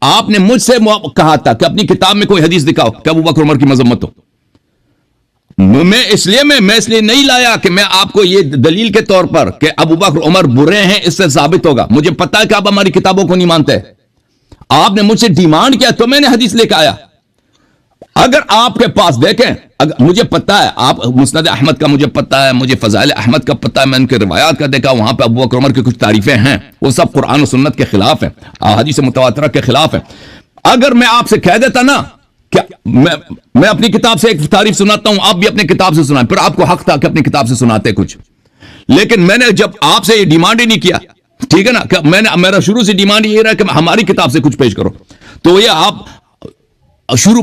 آپ نے مجھ سے کہا تھا کہ اپنی کتاب میں کوئی حدیث دکھاؤ کہ ابو بکر عمر کی مذمت ہو. میں اس لیے نہیں لایا کہ میں آپ کو یہ دلیل کے طور پر کہ ابو بکر عمر برے ہیں اس سے ثابت ہوگا. مجھے پتا ہے کہ آپ ہماری کتابوں کو نہیں مانتے. آپ نے مجھ سے ڈیمانڈ کیا تو میں نے حدیث لے کے آیا. اگر آپ کے پاس دیکھیں، مجھے پتا ہے آپ مسند احمد کا مجھے پتا ہے، مجھے فضائل احمد کا پتا ہے، میں ان کے روایات کا دیکھا، وہاں پہ ابو بکر عمر کی کچھ تعریفیں ہیں، وہ سب قرآن و سنت کے خلاف ہیں، احادیث متواترہ کے خلاف ہیں. اگر میں آپ سے کہہ دیتا نا کہ میں اپنی کتاب سے ایک تعریف سناتا ہوں، آپ بھی اپنی کتاب سے سنائیں، پھر آپ کو حق تھا کہ اپنی کتاب سے سناتے کچھ. لیکن میں نے جب آپ سے یہ ڈیمانڈ ہی نہیں کیا، ٹھیک ہے نا، کہ میرا شروع سے ڈیمانڈ یہ رہا کہ ہماری کتاب سے کچھ پیش کرو، تو یہ آپ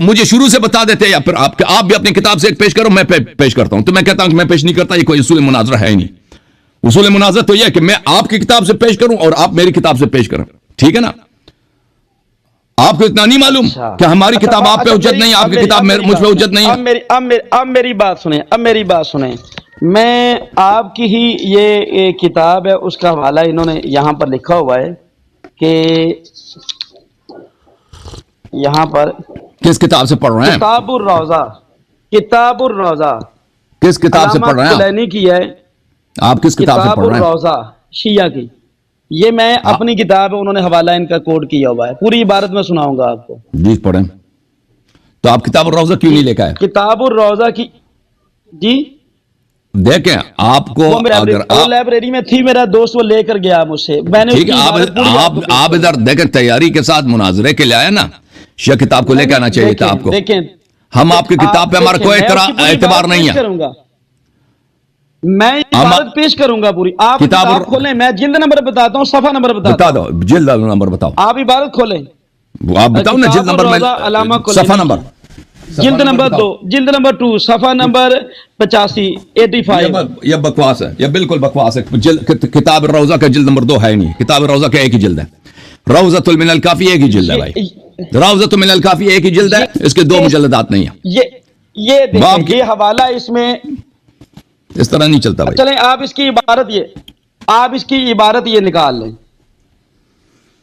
مجھے شروع سے بتا دیتے، یا پھر آپ بھی اپنی کتاب سے ایک پیش کرو، میں پیش کرتا ہوں. تو میں کہتا ہوں کہ میں پیش نہیں کرتا، یہ کوئی اصول مناظرہ ہے ہی نہیں. اصول مناظرہ تو یہ ہے کہ میں آپ کی کتاب سے پیش کروں اور آپ میری کتاب سے پیش کریں، ٹھیک ہے نا. آپ کو اتنا نہیں معلوم کہ ہماری کتاب آپ پہ حجت نہیں، آپ کی کتاب مجھ پہ حجت نہیں ہے. اب میری بات سنیں. میں آپ کی ہی یہ کتاب ہے، اس کا حوالہ انہوں نے یہاں پر لکھا ہوا ہے کہ یہاں پر کس کتاب سے پڑھ رہے ہیں؟ کتاب الروضہ کس کتاب سے پڑھ رہے ہیں؟ کلینی کی ہے. آپ کس کتاب سے پڑھ رہے ہیں؟ کتاب الروضہ شیعہ کی. یہ میں اپنی کتاب ہے، انہوں نے حوالہ ان کا کوڈ کیا ہوا ہے، پوری عبارت میں سناؤں گا آپ کو. جی پڑھیں. تو آپ کتاب الروضہ کیوں نہیں لے کے آئے؟ کتاب الروضہ کی جی دیکھیں آپ کو اگر لائبریری میں تھی، میرا دوست وہ لے کر گیا مجھ سے، میں نے آپ ادھر دیکھیں تیاری کے ساتھ مناظرے کے لیے آئے نا، شیعہ کتاب کو لے کے آنا چاہیے تھا آپ کو. دیکھیں ہم آپ کی کتاب پہ ہمارا کوئی اعتبار نہیں ہے. میں عبارت پیش کروں گا پوری. آپ کتاب کھولیں، میں جلد نمبر بتاتا ہوں، صفحہ نمبر بتا دو. جلد نمبر بتاؤ. آپ عبارت کھولیں، آپ بتاؤ نا جلد نمبر، صفحہ نمبر، جلد نمبر 2، جلد نمبر 2، صفحہ نمبر 85. یہ بکواس ہے، یہ بالکل بکواس ہے. کتاب الروضہ کا جلد نمبر 2 ہے نہیں. کتاب الروضہ کا ایک ہی جلد ہے. روضۃ من الکافی ایک ہی جلد ہے بھائی. روضۃ من الکافی ایک ہی جلد ہے، اس کے 2 مجلدات نہیں ہیں. یہ حوالہ اس میں اس طرح نہیں چلتا بھائی. چلیں آپ اس کی عبارت یہ نکال لیں.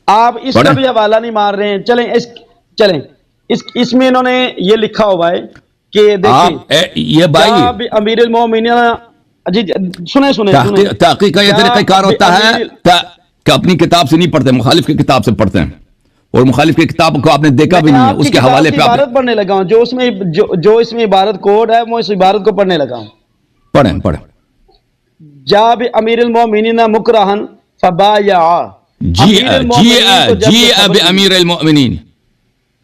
آپ اس کا بھی حوالہ نہیں مار رہے ہیں. چلیں اس میں انہوں نے یہ لکھا ہوا ہے کہ دیکھیں یہ بھائی امیر المومنین، جی سنیں تحقیق کا یہ طریقہ کار ہوتا ہے کہ اپنی کتاب سے نہیں پڑھتے، مخالف کی کتاب سے پڑھتے ہیں، اور مخالف کی کتاب کو آپ نے دیکھا بھی نہیں ہے، اس کے حوالے پہ عبارت پڑھنے لگا ہوں. جو اس میں عبارت کوڈ ہے، میں اس عبارت کو پڑھنے لگا ہوں. پڑھیں. جاب امیر المومنین مکرہن فبایع. جی اب امیر المومنین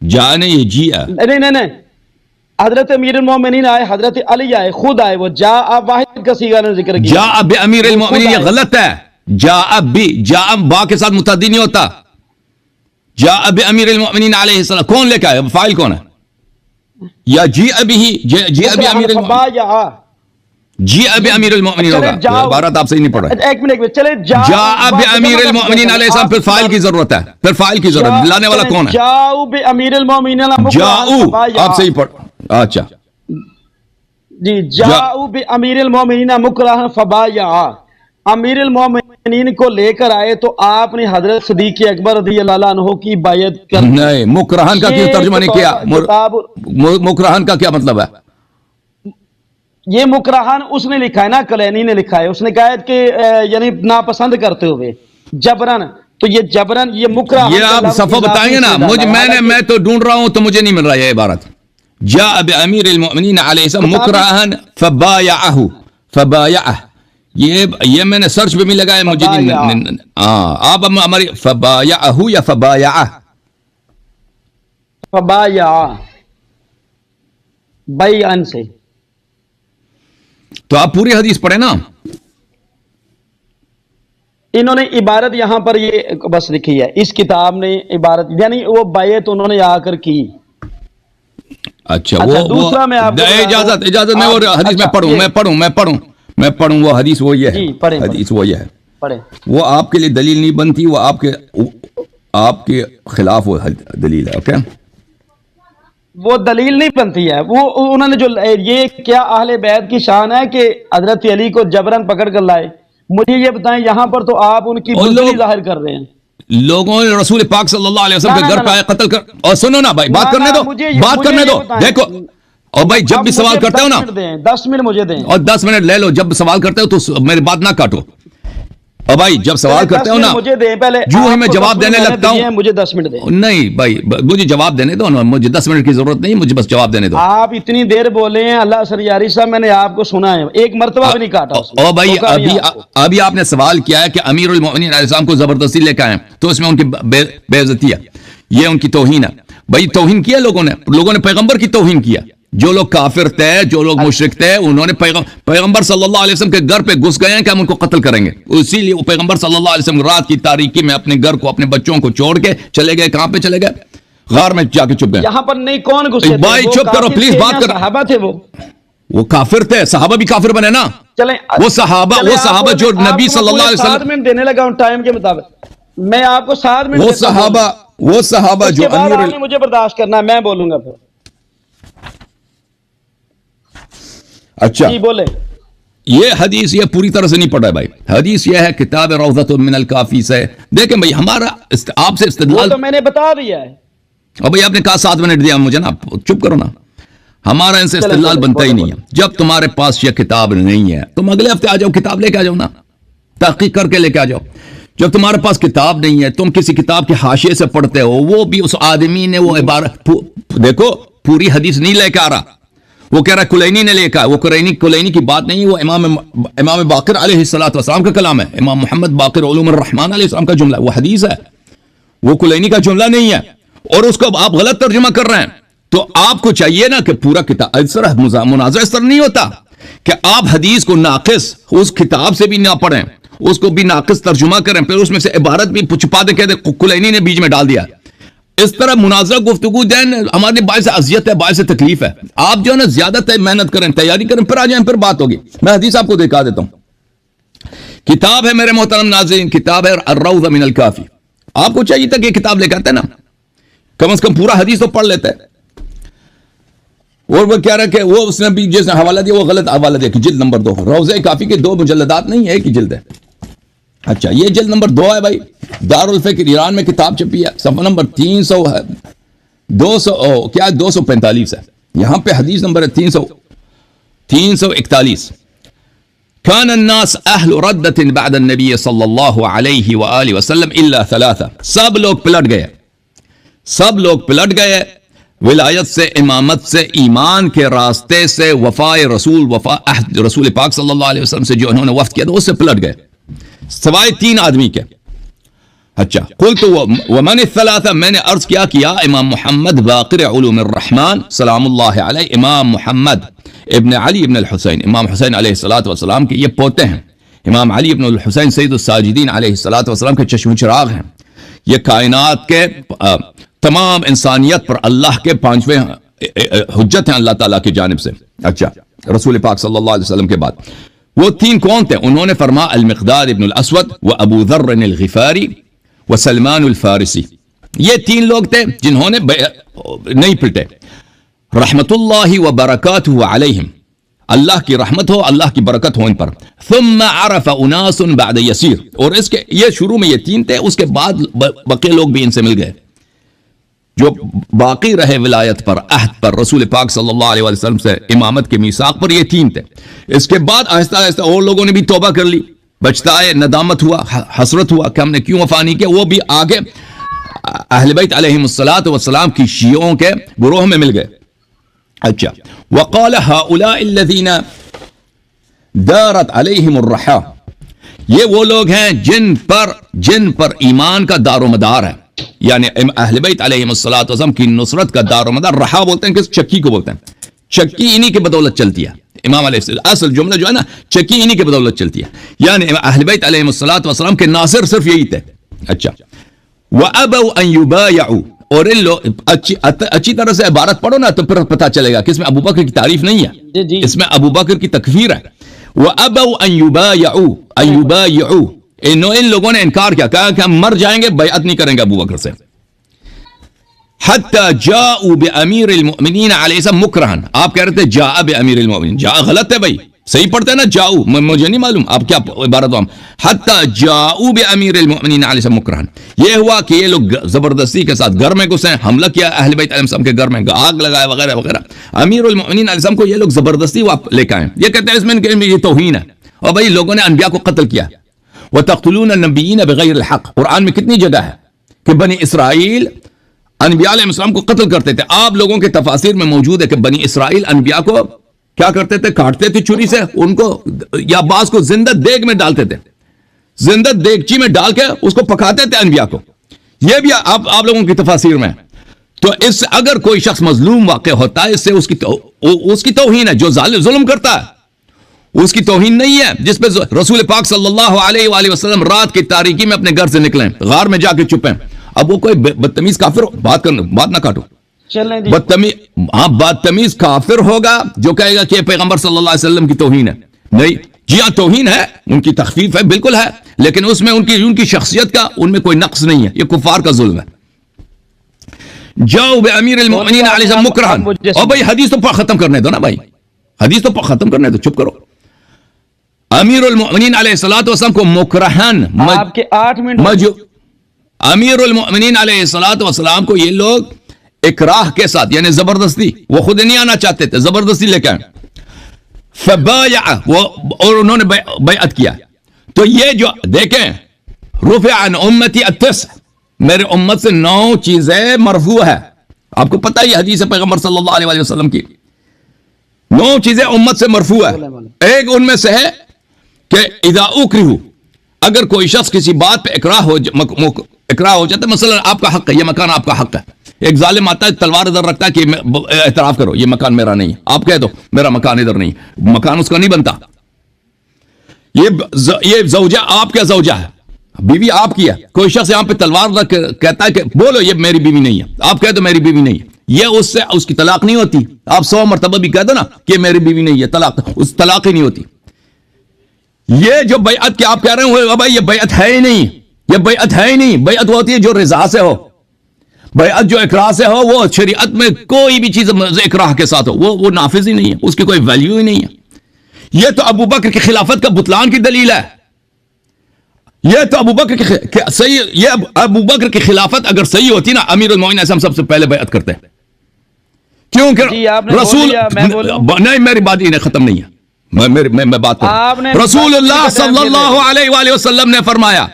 جانے یہ جی نہیں حضرت امیر المومنین آئے، حضرت علی آئے، خود آئے، وہ جا واحد کا صیغہ نے ذکر کیا. جا اب امیر المومنین یہ غلط ہے. جا اب بھی جا با کے ساتھ متعدی نہیں ہوتا. جا اب امیر المومنین علیہ السلام کون لے کے آئے؟ فاعل کون ہے؟ یا جی ابھی جی ابھی امیر المومنین، جی اب امیر المومنین ہوگا. عبارت آپ صحیح نہیں پڑھ رہے. ایک منٹ چلے جا اب امیر المومنین علیہ السلام، پھر فاعل کی ضرورت ہے، پھر فاعل کی ضرورت. لانے والا کون ہے؟ جاؤ بامیر المومنین، جاؤ آپ صحیح پڑھ. اچھا جی جاؤ بامیر المومنین مکرہن فبایع. امیر المومنین کو لے کر آئے تو آپ نے حضرت صدیق اکبر رضی اللہ عنہ کی بیعت کر. نہیں، مکرہن کا کیوں ترجمہ نہیں کیا؟ مکرہن کا کیا مطلب ہے؟ یہ مکرہن اس نے لکھا ہے نا، کلینی نے لکھا ہے. اس نے کہا ہے کہ یعنی ناپسند کرتے ہوئے جبرن. تو یہ جبرن، یہ مکرہن، یہ آپ صفحہ بتائیں گے نا مجھے. میں تو ڈھونڈ رہا ہوں تو مجھے نہیں مل رہا یہ عبارت. جاء بامیر المؤمنین علیہ السلام مکرہن فبایعہ. یہ میں نے سرچ پہ بھی لگایا، مجھے نہیں. آپ ہماری فبایعہ یا فبایعہ؟ فبایعہ بیعن سے. تو آپ پوری حدیث پڑھیں نا. انہوں نے عبارت یہاں پر یہ بس لکھی ہے اس کتاب نے عبارت، یعنی وہ بیعت انہوں نے آ کر کی. اچھا دوسرا میں اجازت میں اور حدیث میں پڑھوں وہ حدیث وہ یہ ہے. حدیث وہ یہ ہے، وہ آپ کے لیے دلیل نہیں بنتی، وہ آپ کے خلاف وہ دلیل ہے. اوکے، وہ دلیل نہیں بنتی ہے. وہ انہوں نے جو یہ کیا اہل بیت کی شان ہے کہ حضرت علی کو جبرن پکڑ کر لائے. مجھے یہ بتائیں یہاں پر تو آپ ان کی بزدلی ظاہر کر رہے ہیں. لوگوں نے رسول پاک صلی اللہ علیہ وسلم کے گھر پہ آئے قتل کر. اور سنو نا بھائی, بات کرنے دو, بات کرنے دو. دیکھو, اور بھائی جب بھی سوال کرتے ہو نا, 10 منٹ مجھے دیں, اور 10 منٹ لے لو. جب سوال کرتے ہو تو میری بات نہ کاٹو. اور بھائی جب سوال کرتے ہو نا, مجھے دیں پہلے, جو ہی میں جواب دینے لگتا ہوں, مجھے 10 منٹ دیں. نہیں بھائی, مجھے جواب دینے دو نا, مجھے 10 منٹ کی ضرورت نہیں, مجھے بس جواب دینے دو. آپ اتنی دیر بولے ہیں, اللہ سریاری صاحب میں نے آپ کو سنا ہے, ایک مرتبہ بھی نہیں کاٹا. اور بھائی ابھی آپ نے سوال کیا ہے کہ امیر المؤمنین علیہ السلام کو زبردستی لے کے آئے, تو اس میں ان کی بے عزتی ہے, یہ ان کی توہین ہے. بھائی توہین کیا لوگوں نے پیغمبر کی توہین کیا. جو لوگ کافر تھے, جو لوگ مشرک تھے, انہوں نے پیغمبر صلی اللہ علیہ وسلم کے گھر پہ گھس گئے ہیں کہ ہم ان کو قتل کریں گے. اسی لیے وہ پیغمبر صلی اللہ علیہ وسلم رات کی تاریکی میں اپنے گھر کو, اپنے بچوں کو چھوڑ کے چلے گئے. کہاں پہ چلے گئے؟ غار میں جا کے چھپ گئے. یہاں پر نہیں, کون گھسے؟ بھائی چپ کرو پلیز, بات کرو. صحابہ تھے, وہ کافر تھے, صحابہ بھی کافر بنے نا. چلیں وہ صحابہ جو نبی صلی اللہ علیہ وسلم 7 منٹ دینے لگا ہوں ٹائم کے مطابق, میں آپ کو 7 منٹ. وہ صحابہ جو مجھے برداشت کرنا ہے, میں بولوں گا پھر. اچھا جی بولے. یہ حدیث یہ پوری طرح سے نہیں پڑھا ہے بھائی. حدیث یہ ہے کتاب روضۃ من الکافی سے. دیکھیں بھائی, ہمارا آپ سے استدلال تو میں نے بتا دیا ہے. اور بھائی آپ نے کہا 7 منٹ دیا مجھے نا, چپ کرو نا. ہمارا ان سے استدلال بنتا ہی نہیں ہے. جب تمہارے پاس یہ کتاب نہیں ہے, تم اگلے ہفتے آ جاؤ, کتاب لے کے آ جاؤ نا, تحقیق کر کے لے کے آ جاؤ. جب تمہارے پاس کتاب نہیں ہے, تم کسی کتاب کے حاشیے سے پڑھتے ہو, وہ بھی اس آدمی نے وہ عبارت, دیکھو پوری حدیث نہیں لے کے آ رہا, وہ کہہ رہا کلینی نے لے کے آیا. وہ کلینی کی بات نہیں, وہ امام باقر علیہ السلام کا کلام ہے. امام محمد باقر علوم الرحمن علیہ السلام کا جملہ ہے, وہ حدیث ہے, وہ کلینی کا جملہ نہیں ہے. اور اس کو آپ غلط ترجمہ کر رہے ہیں. تو آپ کو چاہیے نا کہ پورا کتاب, اس طرح مناظرہ اس طرح نہیں ہوتا کہ آپ حدیث کو ناقص اس کتاب سے بھی نہ پڑھیں, اس کو بھی ناقص ترجمہ کریں, پھر اس میں سے عبارت بھی چھپا دے کہتے کلینی نے بیچ میں ڈال دیا. اس طرح مناظرہ گفتگو دین ہمارے باعث اذیت ہے, باعث تکلیف ہے. آپ جو ہے نا زیادہ محنت کریں, تیاری کریں, پھر آ جائیں, پھر بات ہوگی. میں حدیث آپ کو دکھا دیتا ہوں. کتاب ہے میرے محترم ناظرین, کتاب ہے الروضۃ من الکافی. آپ کو چاہیے تھا کہ یہ کتاب لے کے آتے نا, کم از کم پورا حدیث تو پڑھ لیتے. اور وہ کہہ رہا کہ وہ اس نے بھی جس نے حوالہ دیا وہ غلط حوالہ دیا کہ جلد نمبر 2 روضہ کافی کے 2 مجلدات نہیں ہے, ایک ہی جلد ہے. اچھا یہ جلد نمبر 2 ہے بھائی, دارالفکر ایران میں کتاب چھپی ہے, صفحہ نمبر 300 ہے, 245 ہے. یہاں پہ حدیث نمبر ہے 341. كان الناس اہل ردت بعد النبی صلی اللہ علیہ وآلہ وسلم الا 3. سب لوگ پلٹ گئے, ولایت سے, امامت سے, ایمان کے راستے سے, وفا عہد رسول پاک صلی اللہ علیہ وسلم سے جو انہوں نے وفد کیا تھا اس سے پلٹ گئے, سوائے 3 آدمی کے. اچھا قلت ومن الثلاثہ, میں نے عرض کیا امام محمد باقر علوم الرحمن سلام اللہ علیہ, امام محمد ابن علی ابن الحسین, امام حسین علیہ الصلوۃ والسلام کے یہ پوتے ہیں. امام علی ابن الحسین سید الساجدین علیہ الصلوۃ والسلام کے چشم چراغ ہیں. یہ کائنات کے تمام انسانیت پر اللہ کے 5ویں حجت ہیں اللہ تعالیٰ کی جانب سے. اچھا رسول پاک صلی اللہ علیہ وسلم کے بعد وہ 3 کون تھے؟ انہوں نے فرمایا المقداد ابن الاسود و ابو ذر الغفاری و سلمان الفارسی. یہ 3 لوگ تھے جنہوں نے نہیں پلٹے. رحمت اللہ و برکاتہ علیہم, اللہ کی رحمت ہو, اللہ کی برکت ہو ان پر. ثم عرف اناس بعد یسیر, اور اس کے یہ شروع میں یہ 3 تھے, اس کے بعد بقیہ لوگ بھی ان سے مل گئے جو باقی رہے ولایت پر, عہد پر, رسول پاک صلی اللہ علیہ وسلم سے امامت کے میثاق پر. یہ 3 تھے. اس کے بعد آہستہ آہستہ اور لوگوں نے بھی توبہ کر لی, بچتا ہے, ندامت ہوا, حسرت ہوا کہ ہم نے کیوں وفا نہیں کیا. وہ بھی آگے اہل بیت علیہم الصلاۃ والسلام کی شیعوں کے گروہ میں مل گئے. اچھا وقال هؤلاء الذين دارت علیہم الرحا, یہ وہ لوگ ہیں جن پر ایمان کا دار و مدار ہے, یعنی اہل بیت علیہم الصلوۃ والسلام کی نصرت کا دار و مدار. رحا بولتے ہیں کس چکی کو بولتے ہیں, چکی انہی کے بدولت چلتی ہے. امام علیہ السلام اصل جملہ جو ہے نا چکی انہی کے بدولت چلتی ہے, یعنی اہل بیت علیہم الصلوۃ والسلام کے ناصر صرف یہی تھے. اچھا وابوا ان يبايعوا, اور ان لوگ اچھی طرح سے عبارت پڑھو نا تو پھر پتہ چلے گا کہ اس میں ابو بکر کی تعریف نہیں ہے, اس میں ابو بکر کی تکفیر ہے. وابوا ان يبايعوا, ان لوگوں نے انکار کیا, کہا کہ ہم مر جائیں گے بیعت نہیں کریں گے ابو بکر سے. حتی جاءوا بامیر المؤمنین علیہ السلام مکرہن, آپ کہہ رہے تھے جاء بامیر المؤمنین, جاء غلط ہے بھائی, صحیح پڑھتے ہیں نا جاؤ، مجھے نہیں معلوم آپ کیا عبارت ہم حتی جاؤ بامیر المؤمنین علیہ السلام مکرہن، یہ ہوا کہ یہ لوگ زبردستی کے ساتھ گھر میں گھسے، حملہ کیا اہل بیت علیہ السلام کے گھر میں، آگ لگایا وغیرہ وغیرہ، امیر المؤمنین علیہ السلام کو یہ لوگ زبردستی لے کے آئے، یہ کہتے ہیں اس میں یہ توہین ہے، اور بھائی لوگوں نے انبیاء کو قتل کیا، وتقتلون النبیین بغیر الحق، قرآن میں کتنی جگہ ہے کہ بنی اسرائیل انبیاء علیہ السلام کو قتل کرتے تھے، آپ لوگوں کے تفاسیر میں موجود ہے کہ بنی اسرائیل انبیاء کو کیا کرتے تھے، کاٹتے تھے چھری سے ان کو، یا بعض کو زندہ دیگ میں ڈالتے تھے، زندہ دیگچی میں ڈال کے اس کو پکاتے تھے انبیاء کو، یہ بھی آپ لوگوں کی تفاسیر میں۔ تو اس سے اگر کوئی شخص مظلوم واقع ہوتا ہے، اس سے اس کی توہین ہے، جو ظلم کرتا ہے اس کی توہین نہیں ہے، جس پہ رسول پاک صلی اللہ علیہ وآلہ وسلم رات کی تاریکی میں اپنے گھر سے نکلیں، غار میں جا کے چھپیں، اب وہ کوئی بدتمیز کافر بات نہ کاٹو، بدتمیز کافر ہوگا جو کہے گا کہ پیغمبر صلی اللہ علیہ وسلم کی توہین ہے، نہیں جی ہاں توہین ہے، ان کی تخفیف ہے بالکل ہے، لیکن اس میں ان کی شخصیت کا ان میں کوئی نقص نہیں ہے، یہ کفار کا ظلم ہے۔ جاؤ بامیر المؤمنین علیہ السلام مکرہن، اور بھائی حدیث تو ختم کرنے دو نا بھائی، حدیث تو ختم کرنے دو، چپ کرو۔ امیر المؤمنین علیہ الصلوۃ والسلام کو مکرہن، آپ کے 8 منٹ، امیر المؤمنین علیہ الصلوۃ والسلام کو یہ لوگ اکراہ کے ساتھ یعنی زبردستی، وہ خود نہیں آنا چاہتے تھے، زبردستی لے کے آئے، فبايع، اور انہوں نے بیعت کیا۔ تو یہ جو دیکھیں رفع عن امتی التسع، میرے امت سے 9 چیزیں مرفوع ہے، آپ کو پتہ ہی حدیث پیغمبر صلی اللہ علیہ وسلم کی 9 چیزیں امت سے مرفوع ہے، ایک ان میں سے ہے کہ اذا اکرہوا، اگر کوئی شخص کسی بات پہ اکراہ ہو جاتا ہے، مثلا آپ کا حق ہے، یہ مکان آپ کا حق ہے، ایک ظالم آتا ہے تلوار ادھر رکھتا ہے کہ اعتراف کرو یہ مکان میرا نہیں ہے، آپ کہہ دو میرا مکان ادھر نہیں، مکان اس کا نہیں بنتا، یہ زوجہ آپ کا زوجہ ہے، بیوی آپ کی ہے، کوئی شخص یہاں پہ تلوار رکھ کہتا ہے کہ بولو یہ میری بیوی نہیں ہے، آپ کہہ دو میری بیوی نہیں ہے، یہ اس سے اس کی طلاق نہیں ہوتی، آپ 100 مرتبہ بھی کہہ دو نا کہ میری بیوی نہیں ہے، طلاق ہی نہیں ہوتی۔ یہ جو بیعت کہ آپ کہہ رہے ہیں بھائی یہ بیعت ہے ہی نہیں، یہ بیعت ہے ہی نہیں، بیعت ہوتی ہے جو رضا سے ہو، بیعت جو اکراہ سے ہو، وہ شریعت میں کوئی بھی چیز اکراہ کے ساتھ ہو وہ نافذ ہی نہیں ہے، اس کی کوئی ویلیو ہی نہیں ہے۔ یہ تو ابو بکر کی خلافت کا بطلان کی دلیل ہے، یہ تو ابو بکر کی خلافت اگر صحیح ہوتی نا، امیر المومنین ہم سب سے پہلے بیعت کرتے ہیں، کیونکہ رسول نہیں، میری بات ہی ختم نہیں ہے، میں بات کروں، رسول اللہ صلی اللہ علیہ وآلہ وسلم نے فرمایا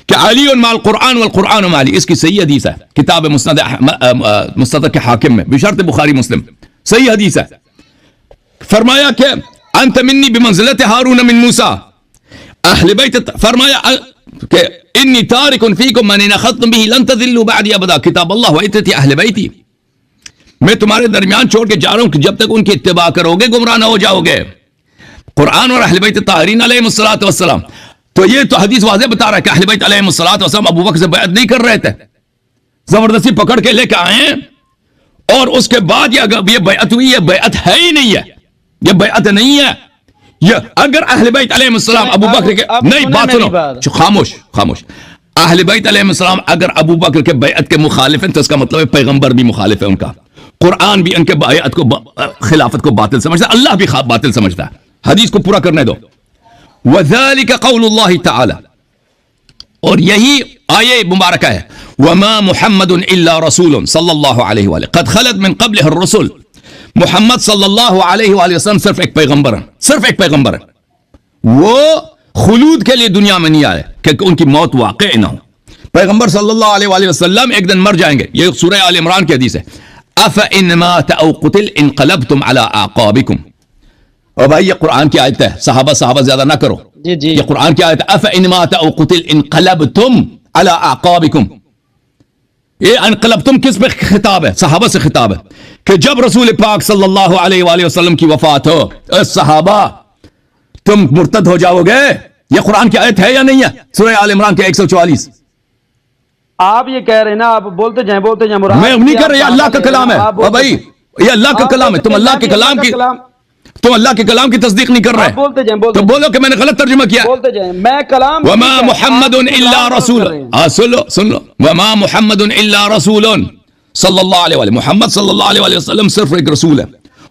کہ علی مع القرآن والقرآن مع علی، اس کی صحیح حدیث ہے کتاب مستدرک حاکم میں بشرط بخاری مسلم، صحیح حدیث ہے، فرمایا کہ انت منی بمنزلت ہارون من موسیٰ، اہل بیت، فرمایا کہ انی تارک فیکم من ان اخذتم به لن تضلوا بعدی ابدا، کتاب اللہ و عترتی اہل بیتی، میں تمہارے درمیان چھوڑ کے جا رہا ہوں کہ جب تک ان کی اتباع کرو گے گمراہ نہ ہو جاؤ گے، قرآن اور اہل بیت طاہرین علیہم الصلوۃ والسلام۔ تو یہ تو حدیث واضح بتا رہا ہے کہ اہل بیت علیہم الصلوۃ والسلام ابو بکر سے بیعت نہیں کر رہے تھے، زبردستی پکڑ کے لے کے آئے، اور اس کے بعد یہ بیعت ہوئی، یہ بیعت ہے ہی نہیں ہے، یہ بیعت نہیں ہے، یہ اگر اہل بیت علیہم السلام ابو بکر کے نہیں، بات سنو، خاموش، اہل بیت علیہم السلام اگر ابو بکر کے بیعت کے مخالف ہیں تو اس کا مطلب ہے پیغمبر بھی مخالف ہے ان کا، قرآن بھی ان کے بیعت کو خلافت کو باطل سمجھتا ہے، اللہ بھی باطل سمجھتا ہے، حدیث کو پورا کرنے دو۔ وَذَلِكَ قَوْلُ اللَّهِ تَعَالَى، اور یہی آیے مبارکہ ہے، وَمَا مُحَمَّدٌ إِلَّا رَسُولٌ صلی اللہ علیہ وآلہ قَدْ خَلَتْ مِن قَبْلِهِ الرُّسُلُ، محمد صلی اللہ علیہ وآلہ وسلم صرف ایک پیغمبر ہے، صرف ایک پیغمبر ہے، وہ خلود کے لیے دنیا میں نہیں آئے کہ ان کی موت واقع نہ ہو، پیغمبر صلی اللہ علیہ وآلہ وسلم ایک دن مر جائیں گے، یہ سورہ آل عمران کی حدیث ہے، أَفَإِنْ مَاتَ أَوْ قُتِلَ انقلبتم عَلَىٰ أَعْقَابِكُمْ، اور بھائی یہ قرآن کی آیت ہے، صحابہ زیادہ نہ کرو، یہ قرآن کی آیت ہے، أَفَإِنْ مَاتَ أَوْ قُتِلَ انقلبتم عَلَىٰ أَعْقَابِكُمْ، یہ انقلبتم کس پہ خطاب ہے؟ صحابہ سے خطاب ہے کہ جب رسول پاک صلی اللہ علیہ وآلہ وسلم کی وفات ہو، اے صحابہ تم مرتد ہو جاؤ گے، یہ قرآن کی آیت ہے یا نہیں ہے؟ سورہ آل عمران کے 144۔ آپ یہ کہہ رہے ہیں نا، آپ بولتے جائیں میں نہیں کر رہا، یہ اللہ کا کلام ہے، اور بھائی یہ اللہ کا کلام ہے، تم اللہ کے کلام کی تصدیق نہیں کر رہے، بولتے جائیں، تو بولو کہ میں نے غلط ترجمہ کیا، بولتے جائیں، میں کلام، وما محمد الا رسول، سن لو، وما محمد الا رسول صلی اللہ علیہ وآلہ، محمد صلی اللہ علیہ وآلہ وسلم صرف ایک رسول ہے،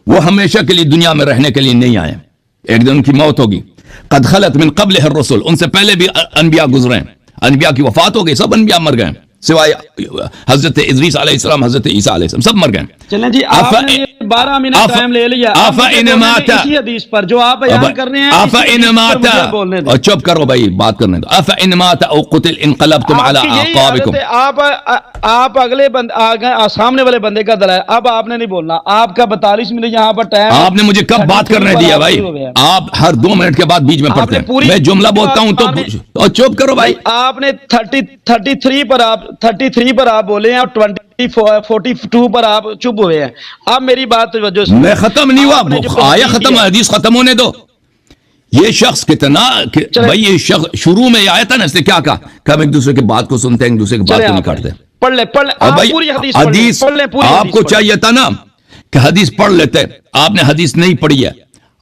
وہ ہمیشہ کے لیے دنیا میں رہنے کے لیے نہیں آئے، ایک دن ان کی موت ہوگی. قد خلت من قبلہ الرسل, ان سے پہلے بھی انبیاء گزرے ہیں, انبیاء کی وفات ہو گئی, سب انبیاء مر گئے سوائے حضرت ادریس علیہ السلام, حضرت عیسیٰ علیہ السلام, سب مر گئے. چلیں جی, آپ نے 12 منٹ ٹائم لے لیا اسی حدیث پر جو آپ بیان کر رہے ہیں. اور چپ کرو بھائی, بات کرنے دو. افإن مات او قتل انقلبتم على اعقابکم. آپ اگلے سامنے والے بندے کا دلائل, اب آپ نے نہیں بولنا, آپ کا 42 منٹ یہاں پر ٹائم. آپ نے مجھے کب بات کرنے دیا بھائی؟ آپ ہر 2 منٹ کے بعد بیچ میں پڑھتے ہیں, میں جملہ بولتا ہوں تو چپ کرو بھائی. آپ نے 33 پر آپ بولے ہیں اور 42 پر آپ چپ ہوئے ہیں. اب میری بات توجہ سے, میں ختم نہیں ہوا, آیا ختم, حدیث ختم ہونے دو. یہ شخص کتنا بھائی, یہ شخص شروع میں آیا تھا نا, اس نے کیا کہا کہ ہم ایک دوسرے کی بات کو سنتے ہیں, ایک دوسرے کی بات کو نہیں کرتے. پڑھ لیں پوری حدیث آپ کو چاہیے تھا نا کہ حدیث پڑھ لیتے, آپ نے حدیث نہیں پڑھی ہے,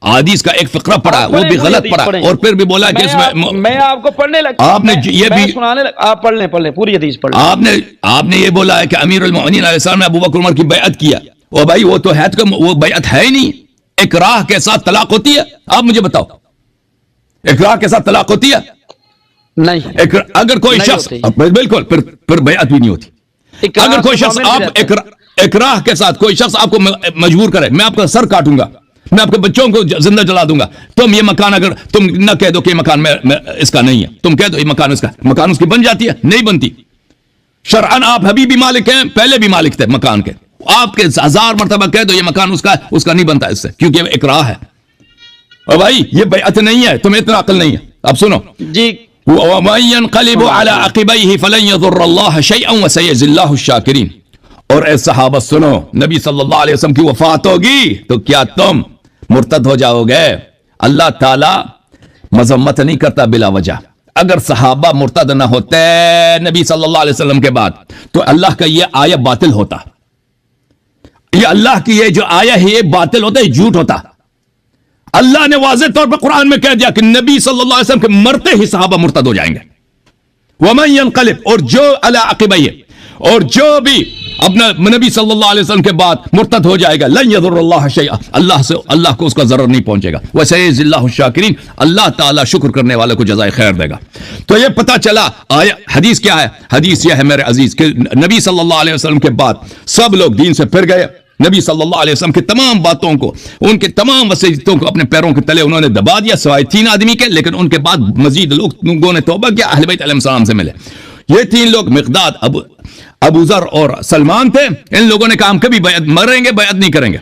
حدیث کا ایک فقرہ پڑھا ہے وہ بھی غلط پڑھا, اور پھر بھی بولا کہ اس میں آپ کو پڑھنے لگا, آپ نے یہ بھی سنانے لگا. آپ پڑھ لیں پوری حدیث پڑھ لیں. آپ نے یہ بولا ہے کہ امیر المؤمنین علیہ السلام نے ابو بکر عمر کی بیعت کیا. او بھائی وہ تو ہے, وہ بیعت ہے ہی نہیں. اکراہ کے ساتھ طلاق ہوتی ہے؟ آپ مجھے بتاؤ, اکراہ کے ساتھ طلاق ہوتی ہے؟ نہیں. اگر کوئی شخص, بالکل, پھر بیعت بھی نہیں ہوتی. اگر کوئی شخص آپ اکراہ کے ساتھ کوئی شخص آپ کو مجبور کرے, میں آپ کا سر کاٹوں گا, میں آپ کے بچوں کو زندہ جلا دوں گا, تم یہ مکان, اگر تم نہ کہہ دو کہ یہ مکان اس کا نہیں ہے, تم کہہ دو یہ مکان اس کا, مکان اس کی بن جاتی ہے؟ نہیں بنتی. شرعاً آپ ابھی بھی مالک ہیں, پہلے بھی مالک تھے مکان کے, آپ کے 1000 مرتبہ کہہ دو یہ مکان اس کا نہیں بنتا اس سے, کیونکہ یہ اکراہ ہے. اور بھائی یہ بیعت نہیں ہے, تمہیں اتنا عقل نہیں ہے. اب سنو جی, وَمَن يَنْقَلِبُ عَلَىٰ عَقِبَيْهِ فَلَن يَضُرَّ اللَّهَ شَيْئًا وَسَيَجْزِي اللَّهُ الشَّاكِرِينَ. اور اے صحابہ سنو, نبی صلی اللہ علیہ وسلم کی وفات ہوگی تو کیا تم مرتد ہو جاؤ گے؟ اللہ تعالیٰ مذمت نہیں کرتا بلا وجہ. اگر صحابہ مرتد نہ ہوتے نبی صلی اللہ علیہ وسلم کے بعد تو اللہ کا یہ آیہ باطل ہوتا, یہ اللہ کی یہ جو آیہ ہے یہ باطل ہوتا, یہ جھوٹ ہوتا. اللہ نے واضح طور پر قرآن میں کہہ دیا کہ نبی صلی اللہ علیہ وسلم کے مرتے ہی صحابہ مرتد ہو جائیں گے. وَمَن يَنْقَلِبْ, اور جو عَلَىٰ عَقِبَيْهِ, اور جو بھی اپنا نبی صلی اللہ علیہ وسلم کے بعد مرتد ہو جائے گا, لن يضر اللہ شیئا, اللہ کو اس کا ضرر نہیں پہنچے گا. وَسَيَجْزِي اللَّهُ الشَّاكِرِينَ, اللہ تعالیٰ شکر کرنے والے کو جزائے خیر دے گا. تو یہ پتہ چلا حدیث کیا ہے. حدیث یہ ہے میرے عزیز کہ نبی صلی اللہ علیہ وسلم کے بعد سب لوگ دین سے پھر گئے. نبی صلی اللہ علیہ وسلم کی تمام باتوں کو, ان کے تمام وصیتوں کو اپنے پیروں کے تلے انہوں نے دبا دیا, سوائے 3 آدمی کے. لیکن ان کے بعد مزید لوگوں نے توبہ کیا, اہل بیت علیہ السلام سے ملے. یہ 3 لوگ مقداد, ابو ذر اور سلمان تھے. ان لوگوں نے کہا ہم کبھی مریں گے, بیعت نہیں کریں گے.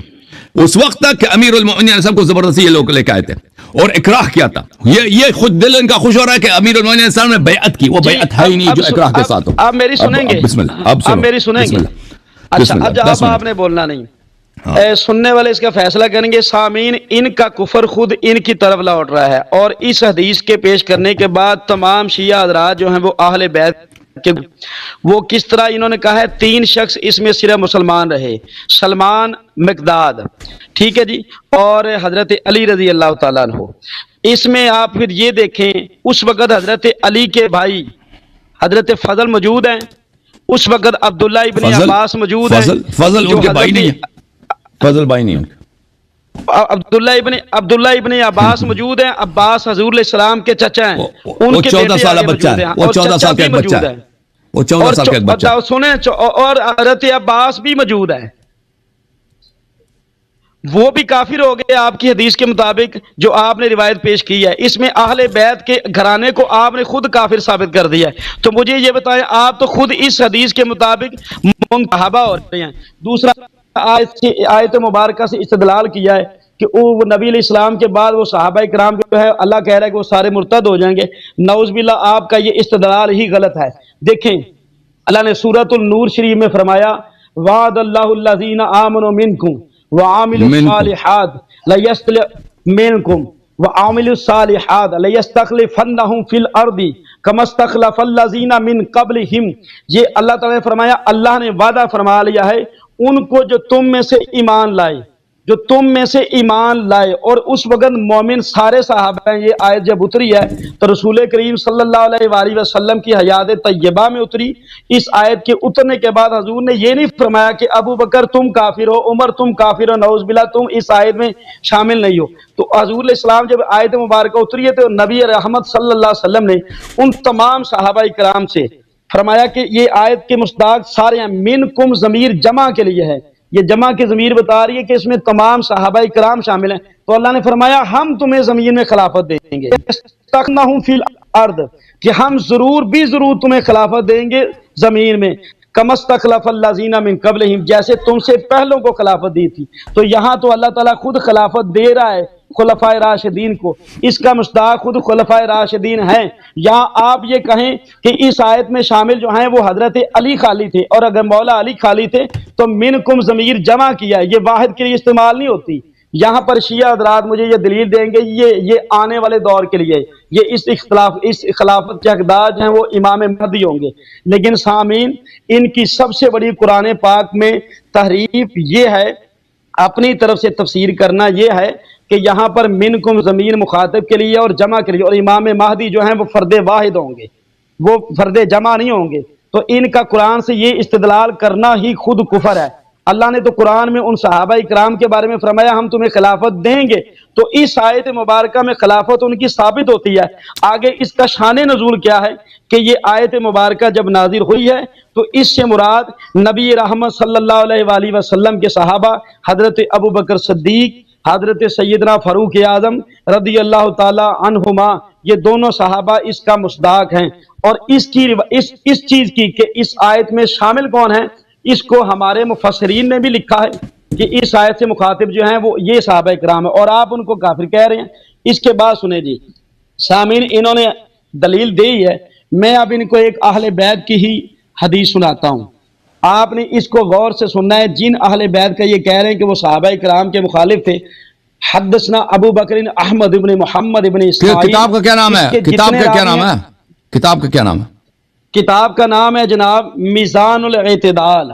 اس وقت تک کہ امیر المؤمنین علیہ السلام کو زبردستی یہ لوگ لے کے آئے تھے اور اکراہ کیا تھا. یہ خود دل ان کا خوش ہو رہا ہے کہ امیر المؤمنین علیہ السلام نے بیعت کی, وہ بیعت ہے ہی نہیں جو اکراہ کے ساتھ ہو. آپ میری سنیں گے؟ بسم اللہ, آپ میری سنیں گے؟ اچھا, اب آپ نے بولنا نہیں, سننے والے اس کا فیصلہ کریں گے. سامعین, ان کا کفر خود ان کی طرف لوٹ رہا ہے, اور اس حدیث کے پیش کرنے کے بعد تمام شیعہ حضرات جو ہیں وہ اہل بیت کے, وہ کس طرح انہوں نے کہا ہے 3 شخص اس میں صرف مسلمان رہے, سلمان, مقداد, ٹھیک ہے جی, اور حضرت علی رضی اللہ تعالیٰ عنہ. اس میں آپ پھر یہ دیکھیں, اس وقت حضرت علی کے بھائی حضرت فضل موجود ہیں, اس وقت عبداللہ ابن عباس موجود ہیں. فضل ان کے بھائی نہیں ہے, فضل بھائی نہیں. عبداللہ ابن عباس موجود ہیں. عباس حضور علیہ السلام کے چچا ہیں, ان کے 14 سالہ بچہ ہے, وہ 14 سال کا ایک بچہ ہے, وہ 14 سال کا ایک بچہ ہے. سنیں, اور حضرت عباس بھی موجود ہے, وہ بھی کافر ہو گئے آپ کی حدیث کے مطابق جو آپ نے روایت پیش کی ہے. اس میں اہل بیت کے گھرانے کو آپ نے خود کافر ثابت کر دیا ہے. تو مجھے یہ بتائیں, آپ تو خود اس حدیث کے مطابق صحابہ ہو رہے ہیں. دوسرا, آیت مبارکہ سے استدلال کیا ہے کہ وہ نبی علیہ السلام کے بعد وہ صحابہ کرام جو ہے اللہ کہہ رہا ہے کہ وہ سارے مرتد ہو جائیں گے. نعوذ باللہ, آپ کا یہ استدلال ہی غلط ہے. دیکھیں, اللہ نے سورۃ النور شریف میں فرمایا, وعد اللہ الذین آمنوا منکم وعاملوا الصالحات لیستخلفنہم فی الارض کما استخلف الذین من قبلہم. یہ اللہ تعالیٰ نے فرمایا, اللہ نے وعدہ فرما لیا ہے ان کو جو تم میں سے ایمان لائے, جو تم میں سے ایمان لائے. اور اس وقت مومن سارے صحابہ ہیں. یہ آیت جب اتری ہے تو رسول کریم صلی اللہ علیہ وآلہ وسلم کی حیات طیبہ میں اتری. اس آیت کے اترنے کے بعد حضور نے یہ نہیں فرمایا کہ ابو بکر تم کافر ہو، عمر تم کافر ہو، نعوذ باللہ تم اس آیت میں شامل نہیں ہو. تو حضور علیہ السلام جب آیت مبارکہ اتری ہے تو نبی رحمت صلی اللہ علیہ وسلم نے ان تمام صحابہ کرام سے فرمایا کہ یہ آیت کے مصداق سارے ہیں. منکم ضمیر جمع کے لیے ہے، یہ جمع کی ضمیر بتا رہی ہے کہ اس میں تمام صحابہ کرام شامل ہیں. تو اللہ نے فرمایا ہم تمہیں زمین میں خلافت دیں گے، استخلفنہم فی الارض، کہ ہم ضرور بھی ضرور تمہیں خلافت دیں گے زمین میں. کما استخلف الذین من قبلہم، جیسے تم سے پہلوں کو خلافت دی تھی. تو یہاں تو اللہ تعالیٰ خود خلافت دے رہا ہے خلفائے راشدین کو، اس کا مصداق خود خلفائے راشدین ہیں. یہاں آپ یہ کہیں کہ اس آیت میں شامل جو ہیں وہ حضرت علی خالی تھے، اور اگر مولا علی خالی تھے تو منکم ضمیر جمع کیا ہے، یہ واحد کے لیے استعمال نہیں ہوتی. یہاں پر شیعہ حضرات مجھے یہ دلیل دیں گے یہ آنے والے دور کے لیے، یہ اس خلافت کے حقدار جو ہیں وہ امام مہدی ہوں گے. لیکن سامعین، ان کی سب سے بڑی قرآن پاک میں تحریف یہ ہے، اپنی طرف سے تفسیر کرنا یہ ہے کہ یہاں پر منکم ضمیر مخاطب کے لیے اور جمع کے لیے، اور امام مہدی جو ہیں وہ فرد واحد ہوں گے، وہ فرد جمع نہیں ہوں گے. تو ان کا قرآن سے یہ استدلال کرنا ہی خود کفر ہے. اللہ نے تو قرآن میں ان صحابہ اکرام کے بارے میں فرمایا ہم تمہیں خلافت دیں گے، تو اس آیت مبارکہ میں خلافت ان کی ثابت ہوتی ہے. آگے اس کا شان نزول کیا ہے کہ یہ آیت مبارکہ جب نازل ہوئی ہے تو اس سے مراد نبی رحمت صلی اللہ علیہ وآلہ وسلم کے صحابہ حضرت ابو بکر صدیق، حضرت سیدنا فاروق اعظم رضی اللہ تعالی عنہما، یہ دونوں صحابہ اس کا مصداق ہیں. اور اس چیز کی کہ اس آیت میں شامل کون ہیں، اس کو ہمارے مفسرین نے بھی لکھا ہے کہ اس آیت سے مخاطب جو ہیں وہ یہ صحابہ کرام ہیں، اور آپ ان کو کافر کہہ رہے ہیں. اس کے بعد سنیں جی سامعین، انہوں نے دلیل دی ہے. میں اب ان کو ایک اہل بیت کی ہی حدیث سناتا ہوں، آپ نے اس کو غور سے سننا ہے. جن اہل بیت کا یہ کہہ رہے ہیں کہ وہ صحابہ کرام کے مخالف تھے، حدثنا ابو بکر احمد ابن محمد ابن اسماعیل. کتاب کا کیا نام ہے؟ کتاب کا کیا نام ہے؟ کتاب کا کیا نام ہے؟ کتاب کا نام ہے جناب میزان الاعتدال.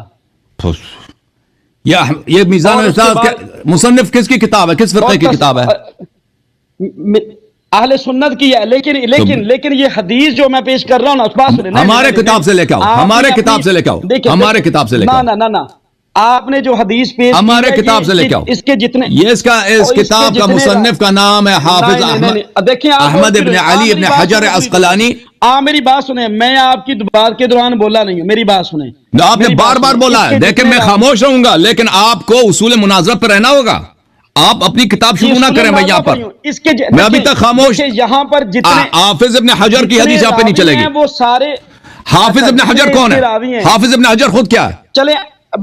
یہ میزان الاعتدال مصنف کس کی کتاب ہے؟ کس فرقے کی کتاب ہے؟ اہل سنت کی ہے. لیکن یہ حدیث جو میں پیش کر رہا ہوں نا، اس بات سنیں، ہمارے کتاب سے لے کے آؤ، ہمارے کتاب سے لے کے آؤ، ہمارے کتاب سے لے کے آؤ. نہ آپ نے جو حدیث پیش کی ہمارے کتاب سے لے کے آؤ. اس کے جتنے یہ اس کتاب کا مصنف کا نام ہے حافظ احمد ابن علی ابن حجر عسقلانی. میری بات سنیں، میں آپ کی بات کے دوران بولا نہیں ہوں، میری بات سنیں. آپ نے بار بار بولا ہے، دیکھیں میں خاموش رہوں گا، لیکن آپ کو اصول مناظرت پہ رہنا ہوگا. آپ اپنی کتاب شروع نہ کریں بھائی. یہاں پر میں ابھی تک خاموش. یہاں پر جتنے حافظ ابن حجر کی حدیث یہاں پہ نہیں چلے گی. وہ سارے حافظ ابن حجر کون ہے؟ حافظ ابن حجر خود کیا ہے؟ چلے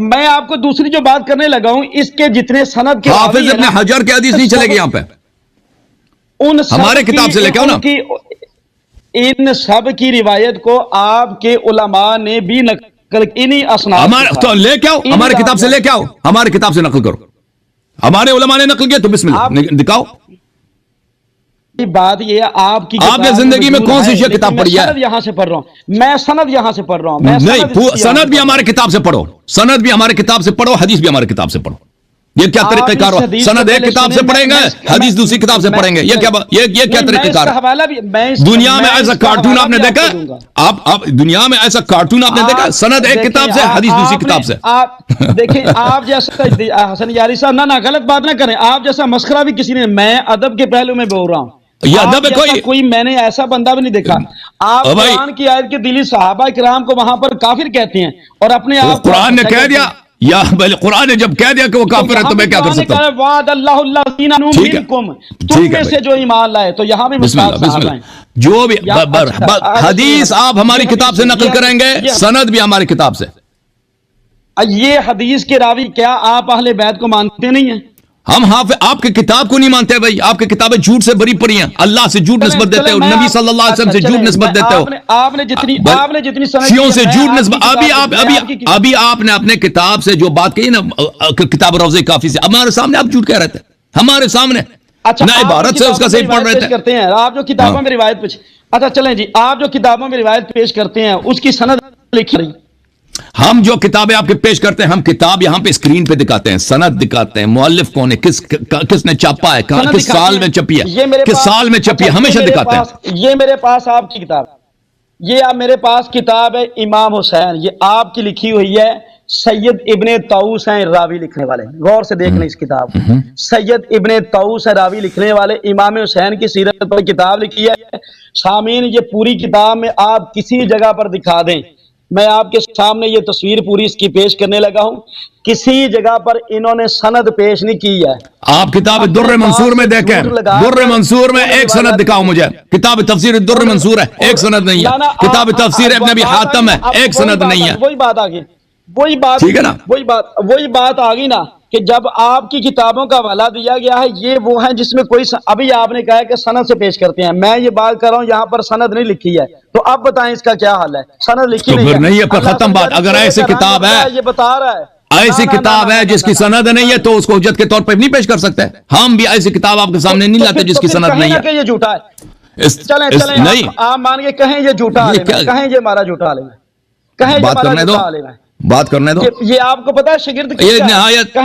میں آپ کو دوسری جو بات کرنے لگا ہوں، اس کے جتنے سند کے حافظ ابن حجر کی حدیث نہیں چلے گی یہاں پہ. ہمارے کتاب سے لے کے آؤ نا. ان سب کی روایت کو آپ کے علماء نے بھی نقل، انہی اسناد تو لے کے آؤ، ہمارے کتاب سے لے کے آؤ، ہمارے کتاب سے نقل کرو. ہمارے علماء نے نقل کیا تو بسم اللہ دکھاؤ. بات یہ ہے آپ نے زندگی میں کون سی کتاب پڑھی ہے؟ سند یہاں سے پڑھ رہا ہوں، میں سند یہاں سے پڑھ رہا ہوں. نہیں، سند بھی ہمارے کتاب سے پڑھو، سند بھی ہمارے کتاب سے پڑھو، حدیث بھی ہمارے کتاب سے پڑھو. یہ کیا طریقہ کار ہے؟ سند ایک کتاب سے پڑھیں گے، حدیث دوسری کتاب سے پڑھیں گے. یہ کیا طریقہ کار ہے؟ دنیا میں ایسا کارٹون آپ نے دیکھا؟ آپ دنیا میں ایسا کارٹون آپ نے دیکھا؟ سند ایک کتاب سے، حدیث دوسری کتاب سے. آپ دیکھیں، آپ جیسا حسن یاری صاحب نہ غلط بات نہ کریں. آپ جیسا مسخرہ بھی کسی نے، میں ادب کے پہلو میں بول رہا ہوں. یہ ادب کوئی میں نے ایسا بندہ بھی نہیں دیکھا. آپ قرآن کی آیت کے دلی صحابہ کرام کو وہاں پر کافر کہتے ہیں، اور اپنے آپ قرآن نے کہہ دیا، یا قرآن نے جب کہہ دیا کہ وہ کافر ہے تو میں کیا کر سکتا ہوں؟ وعد اللہ الذین آمنوا منکم، تم میں سے جو ایمان لائے. تو یہاں بھی بسم اللہ جو بھی حدیث آپ ہماری کتاب سے نقل کریں گے، سند بھی ہماری کتاب سے. یہ حدیث کے راوی کیا آپ اہل بیت کو مانتے نہیں ہیں؟ ہم آپ کی کتاب کو نہیں مانتے بھائی. آپ کی کتابیں جھوٹ سے بری پڑی ہیں، اللہ سے جھوٹ نسبت دیتے ہو، نبی صلی اللہ علیہ وسلم سے جھوٹ نسبت دیتے ہو، آپ نے جتنی شیعوں سے جھوٹ نسبت. ابھی آپ نے اپنے کتاب سے جو بات کہی نا، کتاب روضہ کافی سے، ہمارے سامنے آپ جھوٹ کہہ رہے تھے، ہمارے سامنے نہ عبارت سے اس کا صحیح پڑھ رہے تھے. کرتے ہیں آپ جو کتابوں میں روایت پیش. اچھا چلیں جی، آپ جو کتابوں میں روایت پیش کرتے ہیں اس کی سند لکھی رہی ہم جو کتابیں آپ کے پیش کرتے ہیں، ہم کتاب یہاں پہ اسکرین پہ دکھاتے ہیں، سند دکھاتے ہیں، مؤلف کون ہے، کس نے چھاپا ہے، کس سال میں چھپی ہے، کس سال میں چھپی ہے، ہمیشہ دکھاتے ہیں۔ یہ میرے پاس آپ کی کتاب، یہ آپ میرے پاس کتاب ہے امام حسین، یہ آپ کی لکھی ہوئی ہے، سید ابن طاؤس ہیں راوی لکھنے والے، غور سے دیکھ لیں اس کتاب کو، سید ابن طاؤس ہیں راوی لکھنے والے، امام حسین کی سیرت پر کتاب لکھی ہے۔ سامعین یہ پوری کتاب میں آپ کسی جگہ پر دکھا دیں، میں آپ کے سامنے یہ تصویر پوری اس کی پیش کرنے لگا ہوں، کسی جگہ پر انہوں نے سند پیش نہیں کی ہے۔ آپ کتاب در منصور میں دیکھیں، در منصور میں ایک سند دکھاؤ مجھے، کتاب تفسیر در منصور ہے، ایک سند نہیں ہے، کتاب تفسیر ابن ابی حاتم ہے، ایک سند نہیں ہے۔ وہی بات آگئی، وہی بات، ٹھیک ہے نا، وہی بات آ گئی نا کہ جب آپ کی کتابوں کا حوالہ دیا گیا ہے، یہ وہ ہیں جس میں کوئی ابھی آپ نے کہا ہے کہ سند سے پیش کرتے ہیں، میں یہ بات کر رہا ہوں یہاں پر سند نہیں لکھی ہے، تو اب بتائیں اس کا کیا حال ہے؟ سند لکھی نہیں ہے، پر ختم بات۔ اگر ایسی کتاب ہے، یہ بتا رہا ہے، ایسی کتاب ہے جس کی سند نہیں ہے تو اس کو حجت کے طور پر نہیں پیش کر سکتے۔ ہم بھی ایسی کتاب آپ کے سامنے نہیں لاتے جس کی سند نہیں ہے۔ یہ جھوٹا ہے، چلیں نہیں، آپ مان کے کہیں یہ جھوٹا عالم ہے، کہیں یہ ہمارا جھوٹا عالم ہے، کہیں یہ ہمارا جھوٹا عالم ہے، بات کرنے دو۔ یہ آپ کو پتا ہے شاگرد یہ نہایت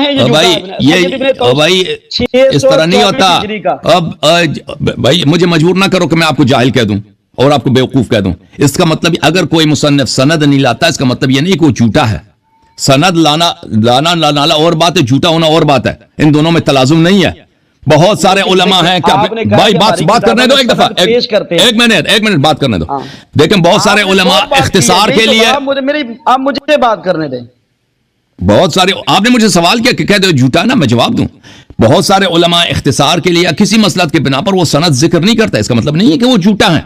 بھائی، اس طرح نہیں ہوتا۔ اب بھائی مجھے مجبور نہ کرو کہ میں آپ کو جاہل کہہ دوں اور آپ کو بیوقوف کہہ دوں۔ اس کا مطلب اگر کوئی مصنف سند نہیں لاتا، اس کا مطلب یہ نہیں کہ وہ جھوٹا ہے۔ سند لانا اور بات ہے، جھوٹا ہونا اور بات ہے، ان دونوں میں تلازم نہیں ہے۔ بہت سارے علماء ہیں، بھائی بات کرنے دو ایک دفعہ، ایک منٹ بات کرنے دو۔ دیکھیں بہت سارے علماء اختصار کے لیے، آپ مجھے بات کرنے دیں۔ بہت سارے، آپ نے مجھے سوال کیا کہ کہہ دو جھوٹا نا، میں جواب دوں۔ بہت سارے علماء اختصار کے لیے کسی مسئلہ کے بنا پر وہ سند ذکر نہیں کرتا، اس کا مطلب نہیں ہے کہ وہ جھوٹا ہے۔